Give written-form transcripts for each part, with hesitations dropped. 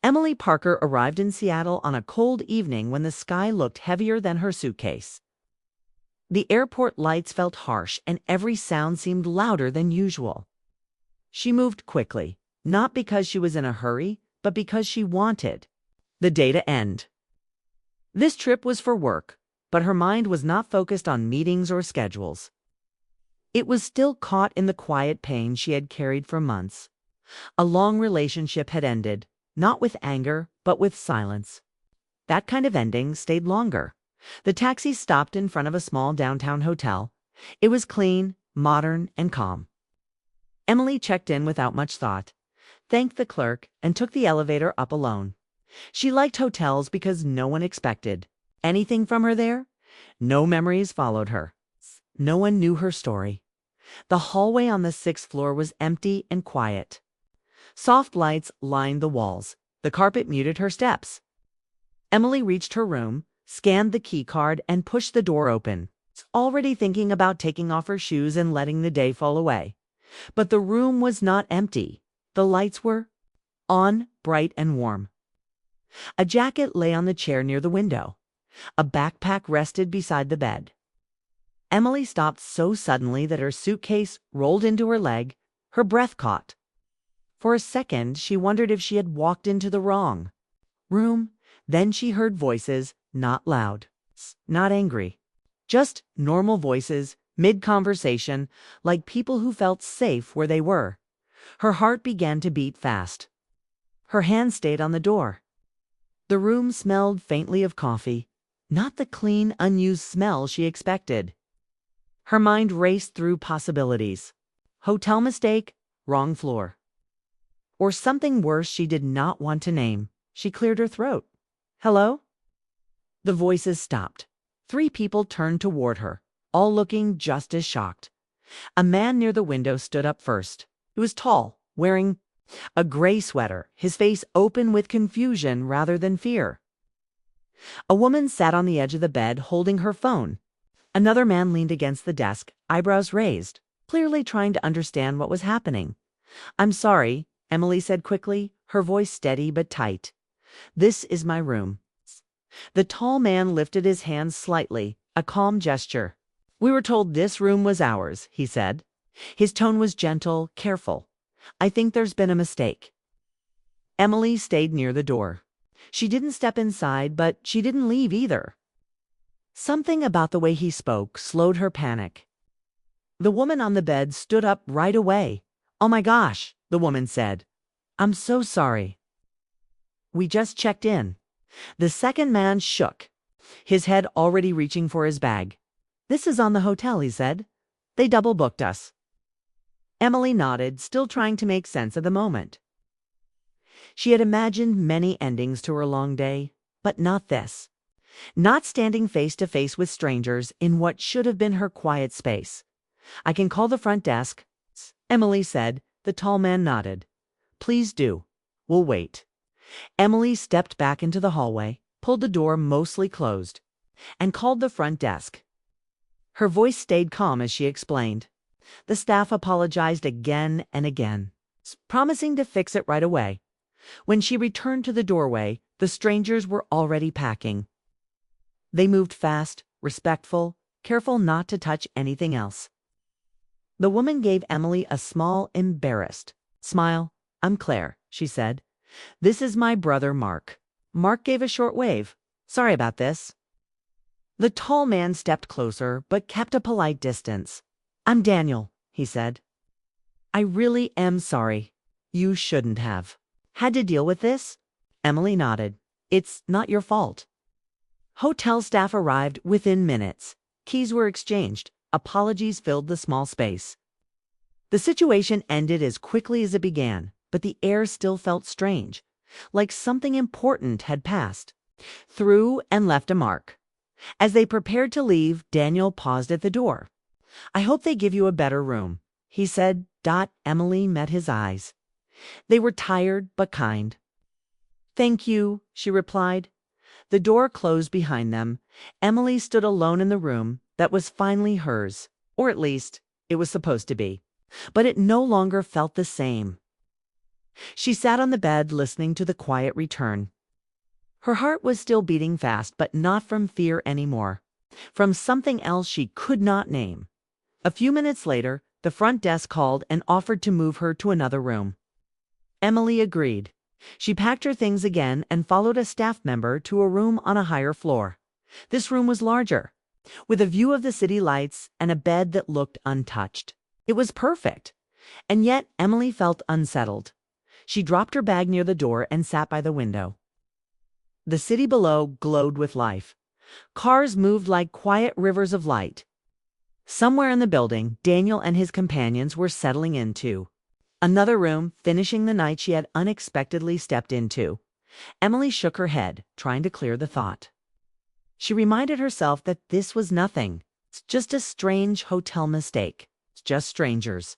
Emily Parker arrived in Seattle on a cold evening when the sky looked heavier than her suitcase. The airport lights felt harsh and every sound seemed louder than usual. She moved quickly, not because she was in a hurry, but because she wanted the day to end. This trip was for work, but her mind was not focused on meetings or schedules. It was still caught in the quiet pain she had carried for months. A long relationship had ended, not with anger, but with silence. That kind of ending stayed longer. The taxi stopped in front of a small downtown hotel. It was clean, modern, and calm. Emily checked in without much thought, thanked the clerk, and took the elevator up alone. She liked hotels because no one expected anything from her there. No memories followed her. No one knew her story. The hallway on the 6th floor was empty and quiet. Soft lights lined the walls. The carpet muted her steps. Emily reached her room, scanned the key card, and pushed the door open, already thinking about taking off her shoes and letting the day fall away. But the room was not empty. The lights were on, bright and warm. A jacket lay on the chair near the window. A backpack rested beside the bed. Emily stopped so suddenly that her suitcase rolled into her leg. Her breath caught. For a second, she wondered if she had walked into the wrong room. Then she heard voices, not loud, not angry, just normal voices, mid-conversation, like people who felt safe where they were. Her heart began to beat fast. Her hand stayed on the door. The room smelled faintly of coffee, not the clean, unused smell she expected. Her mind raced through possibilities. Hotel mistake, wrong floor. Or something worse she did not want to name. She cleared her throat. Hello? The voices stopped. 3 people turned toward her, all looking just as shocked. A man near the window stood up first. He was tall, wearing a gray sweater, his face open with confusion rather than fear. A woman sat on the edge of the bed holding her phone. Another man leaned against the desk, eyebrows raised, clearly trying to understand what was happening. I'm sorry, Emily said quickly, her voice steady but tight. This is my room. The tall man lifted his hands slightly, a calm gesture. We were told this room was ours, he said. His tone was gentle, careful. I think there's been a mistake. Emily stayed near the door. She didn't step inside, but she didn't leave either. Something about the way he spoke slowed her panic. The woman on the bed stood up right away. Oh my gosh, the woman said. I'm so sorry. We just checked in. The second man shook, his head already reaching for his bag. This is on the hotel, he said. They double booked us. Emily nodded, still trying to make sense of the moment. She had imagined many endings to her long day, but not this. Not standing face to face with strangers in what should have been her quiet space. I can call the front desk, Emily said. The tall man nodded. Please do. We'll wait. Emily stepped back into the hallway, pulled the door mostly closed, and called the front desk. Her voice stayed calm as she explained. The staff apologized again and again, promising to fix it right away. When she returned to the doorway, the strangers were already packing. They moved fast, respectful, careful not to touch anything else. The woman gave Emily a small, embarrassed smile. I'm Claire, she said. This is my brother, Mark. Mark gave a short wave. Sorry about this. The tall man stepped closer, but kept a polite distance. I'm Daniel, he said. I really am sorry. You shouldn't have had to deal with this? Emily nodded. It's not your fault. Hotel staff arrived within minutes. Keys were exchanged. Apologies filled the small space. The situation ended as quickly as it began, but the air still felt strange, like something important had passed through and left a mark. As they prepared to leave, Daniel paused at the door. I hope they give you a better room, he said. Emily met his eyes. They were tired but kind. Thank you, she replied. The door closed behind them. Emily stood alone in the room that was finally hers, or at least it was supposed to be. But it no longer felt the same. She sat on the bed listening to the quiet return. Her heart was still beating fast, but not from fear anymore. From something else she could not name. A few minutes later, the front desk called and offered to move her to another room. Emily agreed. She packed her things again and followed a staff member to a room on a higher floor. This room was larger, with a view of the city lights and a bed that looked untouched. It was perfect, and yet Emily felt unsettled. She dropped her bag near the door and sat by the window. The city below glowed with life. Cars moved like quiet rivers of light. Somewhere in the building, Daniel and his companions were settling into another room, finishing the night she had unexpectedly stepped into. Emily shook her head, trying to clear the thought. She reminded herself that this was nothing. It's just a strange hotel mistake. It's just strangers.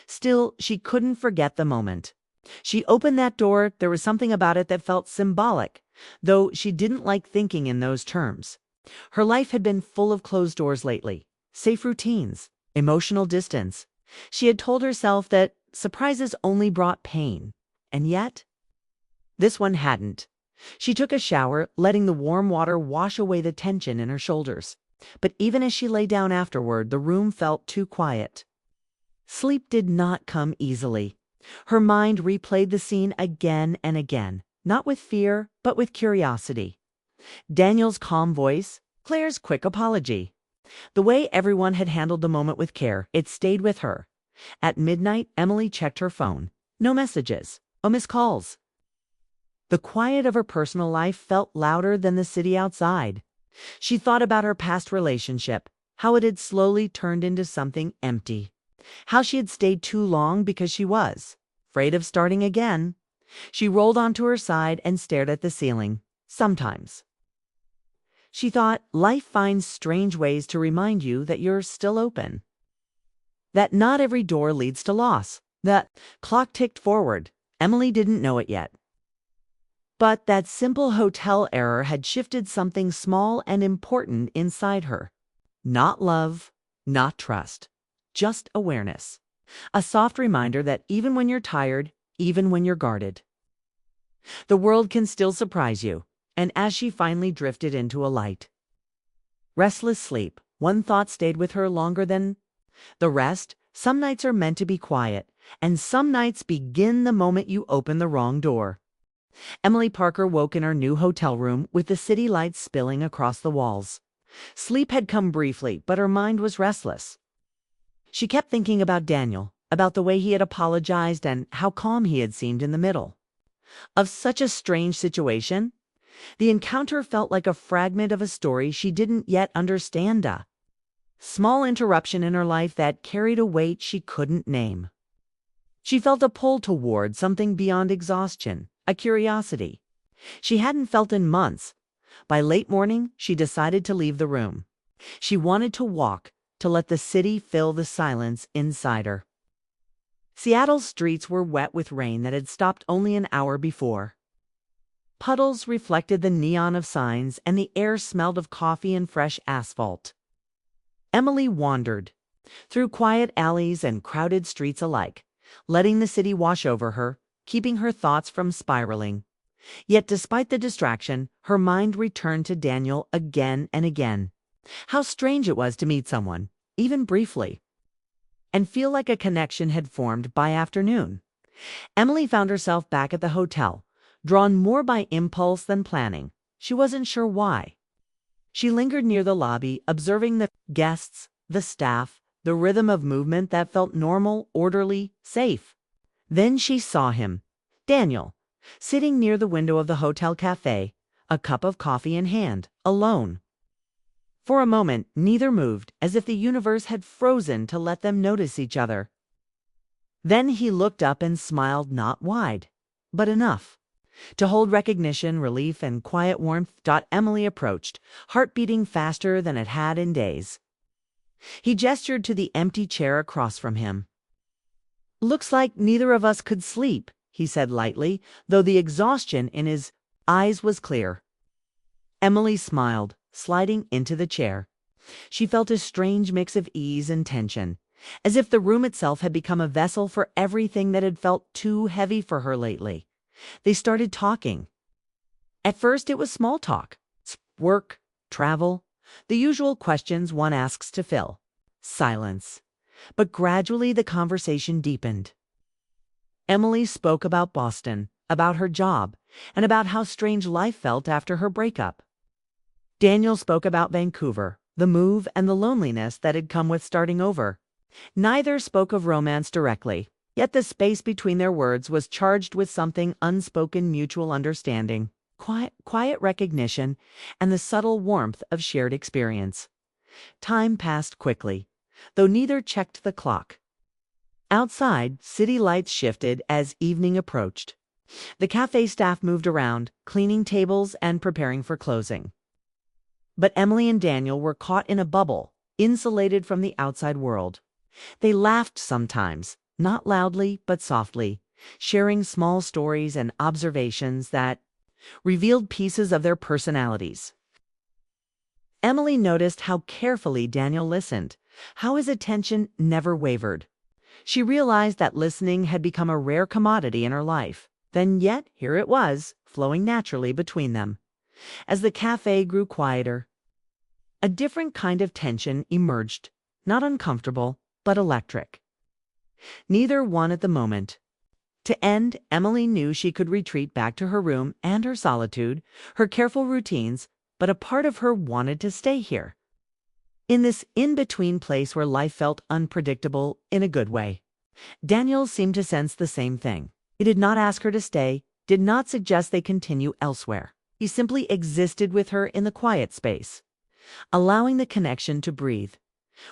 Still, she couldn't forget the moment. She opened that door. There was something about it that felt symbolic, though she didn't like thinking in those terms. Her life had been full of closed doors lately, safe routines, emotional distance. She had told herself that surprises only brought pain, and yet this one hadn't. She took a shower, letting the warm water wash away the tension in her shoulders. But even as she lay down afterward, the room felt too quiet. Sleep did not come easily. Her mind replayed the scene again and again, not with fear, but with curiosity. Daniel's calm voice, Claire's quick apology. The way everyone had handled the moment with care, it stayed with her. At midnight, Emily checked her phone. No messages, no missed calls. The quiet of her personal life felt louder than the city outside. She thought about her past relationship, how it had slowly turned into something empty. How she had stayed too long because she was afraid of starting again. She rolled onto her side and stared at the ceiling. Sometimes, she thought, life finds strange ways to remind you that you're still open. That not every door leads to loss. The clock ticked forward. Emily didn't know it yet. But that simple hotel error had shifted something small and important inside her. Not love, not trust, just awareness. A soft reminder that even when you're tired, even when you're guarded, the world can still surprise you. And as she finally drifted into a light, restless sleep, one thought stayed with her longer than the rest. Some nights are meant to be quiet, and some nights begin the moment you open the wrong door. Emily Parker woke in her new hotel room with the city lights spilling across the walls. Sleep had come briefly, but her mind was restless. She kept thinking about Daniel, about the way he had apologized and how calm he had seemed in the middle of such a strange situation. The encounter felt like a fragment of a story she didn't yet understand, a small interruption in her life that carried a weight she couldn't name. She felt a pull toward something beyond exhaustion, a curiosity she hadn't felt in months. By late morning, she decided to leave the room. She wanted to walk, to let the city fill the silence inside her. Seattle's streets were wet with rain that had stopped only an hour before. Puddles reflected the neon of signs, and the air smelled of coffee and fresh asphalt. Emily wandered through quiet alleys and crowded streets alike, letting the city wash over her, keeping her thoughts from spiraling. Yet despite the distraction, her mind returned to Daniel again and again. How strange it was to meet someone, even briefly, and feel like a connection had formed by afternoon. Emily found herself back at the hotel, drawn more by impulse than planning. She wasn't sure why. She lingered near the lobby, observing the guests, the staff, the rhythm of movement that felt normal, orderly, safe. Then she saw him, Daniel, sitting near the window of the hotel cafe, a cup of coffee in hand, alone. For a moment, neither moved, as if the universe had frozen to let them notice each other. Then he looked up and smiled, not wide, but enough to hold recognition, relief, and quiet warmth. Emily approached, heart beating faster than it had in days. He gestured to the empty chair across from him. "Looks like neither of us could sleep," he said lightly, though the exhaustion in his eyes was clear. Emily smiled, sliding into the chair. She felt a strange mix of ease and tension. as if the room itself had become a vessel for everything that had felt too heavy for her lately. They started talking. At first it was small talk. Work, travel, the usual questions one asks to fill. Silence. But gradually the conversation deepened. Emily spoke about Boston, about her job, and about how strange life felt after her breakup. Daniel spoke about Vancouver, the move, and the loneliness that had come with starting over. Neither spoke of romance directly, yet the space between their words was charged with something unspoken mutual understanding, quiet recognition, and the subtle warmth of shared experience. Time passed quickly, though neither checked the clock. Outside, city lights shifted as evening approached. The cafe staff moved around, cleaning tables and preparing for closing. But Emily and Daniel were caught in a bubble, insulated from the outside world. They laughed sometimes, not loudly but softly, sharing small stories and observations that revealed pieces of their personalities. Emily noticed how carefully Daniel listened, how his attention never wavered. She realized that listening had become a rare commodity in her life. Then yet here it was, flowing naturally between them. As the cafe grew quieter, a different kind of tension emerged, not uncomfortable, but electric. Neither won at the moment. To end, Emily knew she could retreat back to her room and her solitude, her careful routines, but a part of her wanted to stay here. In this in-between place where life felt unpredictable in a good way. Daniel seemed to sense the same thing. He did not ask her to stay, did not suggest they continue elsewhere. He simply existed with her in the quiet space, allowing the connection to breathe.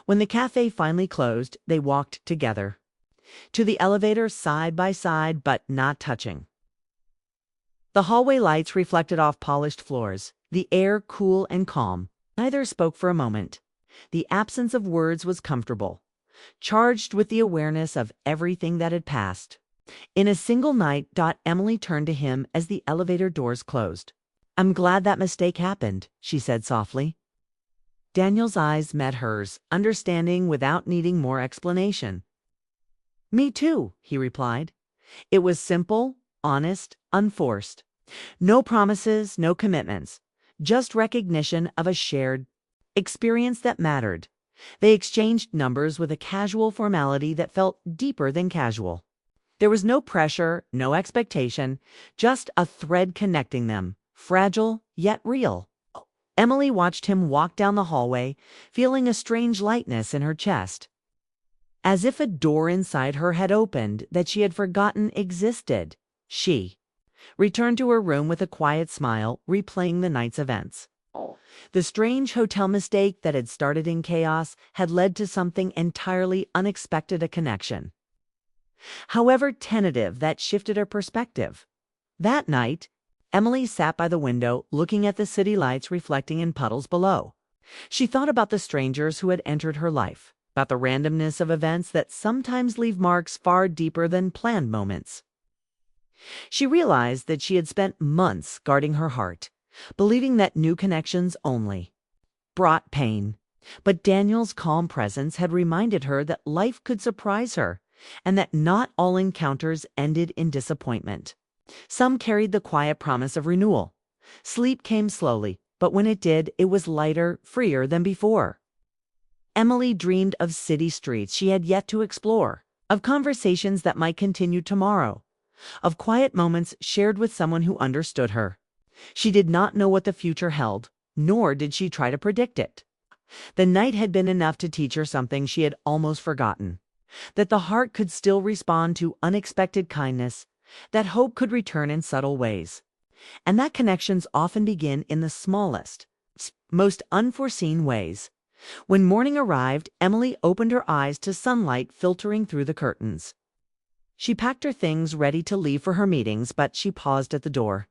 When the cafe finally closed, they walked together to the elevator side by side, but not touching. The hallway lights reflected off polished floors, the air cool and calm. Neither spoke for a moment. The absence of words was comfortable, charged with the awareness of everything that had passed. In a single night, Emily turned to him as the elevator doors closed. "I'm glad that mistake happened," she said softly. Daniel's eyes met hers, understanding without needing more explanation. "Me too," he replied. It was simple, honest, unforced. No promises, no commitments, just recognition of a shared experience that mattered. They exchanged numbers with a casual formality that felt deeper than casual. There was no pressure, no expectation, just a thread connecting them, fragile yet real. Emily watched him walk down the hallway, feeling a strange lightness in her chest, as if a door inside her had opened that she had forgotten existed. She returned to her room with a quiet smile, replaying the night's events. The strange hotel mistake that had started in chaos had led to something entirely unexpected, a connection. However tentative, that shifted her perspective. That night, Emily sat by the window, looking at the city lights reflecting in puddles below. She thought about the strangers who had entered her life, about the randomness of events that sometimes leave marks far deeper than planned moments. She realized that she had spent months guarding her heart, believing that new connections only brought pain. But Daniel's calm presence had reminded her that life could surprise her, and that not all encounters ended in disappointment. Some carried the quiet promise of renewal. Sleep came slowly, but when it did, it was lighter, freer than before. Emily dreamed of city streets she had yet to explore, of conversations that might continue tomorrow, of quiet moments shared with someone who understood her. She did not know what the future held, nor did she try to predict it. The night had been enough to teach her something she had almost forgotten, that the heart could still respond to unexpected kindness, that hope could return in subtle ways, and that connections often begin in the smallest, most unforeseen ways. When morning arrived, Emily opened her eyes to sunlight filtering through the curtains. She packed her things, ready to leave for her meetings, but she paused at the door.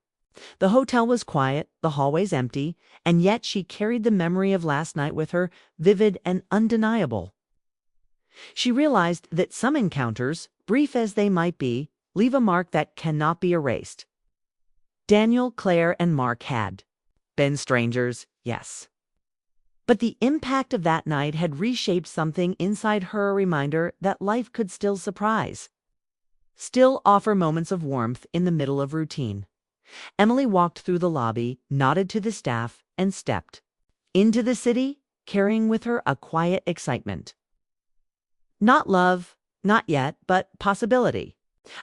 The hotel was quiet, the hallways empty, and yet she carried the memory of last night with her, vivid and undeniable. She realized that some encounters, brief as they might be, leave a mark that cannot be erased. Daniel, Claire, and Mark had been strangers, yes, But the impact of that night had reshaped something inside her, a reminder that life could still surprise, still offer moments of warmth in the middle of routine. Emily walked through the lobby, nodded to the staff, and stepped into the city, carrying with her a quiet excitement. Not love, not yet, but possibility.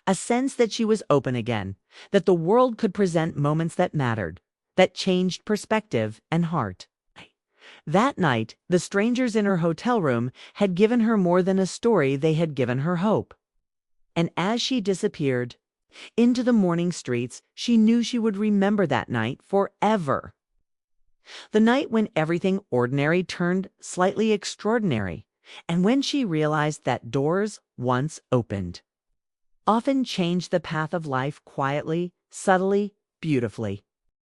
A sense that she was open again, that the world could present moments that mattered, that changed perspective and heart. That night, the strangers in her hotel room had given her more than a story, they had given her hope. And as she disappeared into the morning streets, she knew she would remember that night forever. The night when everything ordinary turned slightly extraordinary, and when she realized that doors, once opened, often changed the path of life quietly, subtly, beautifully.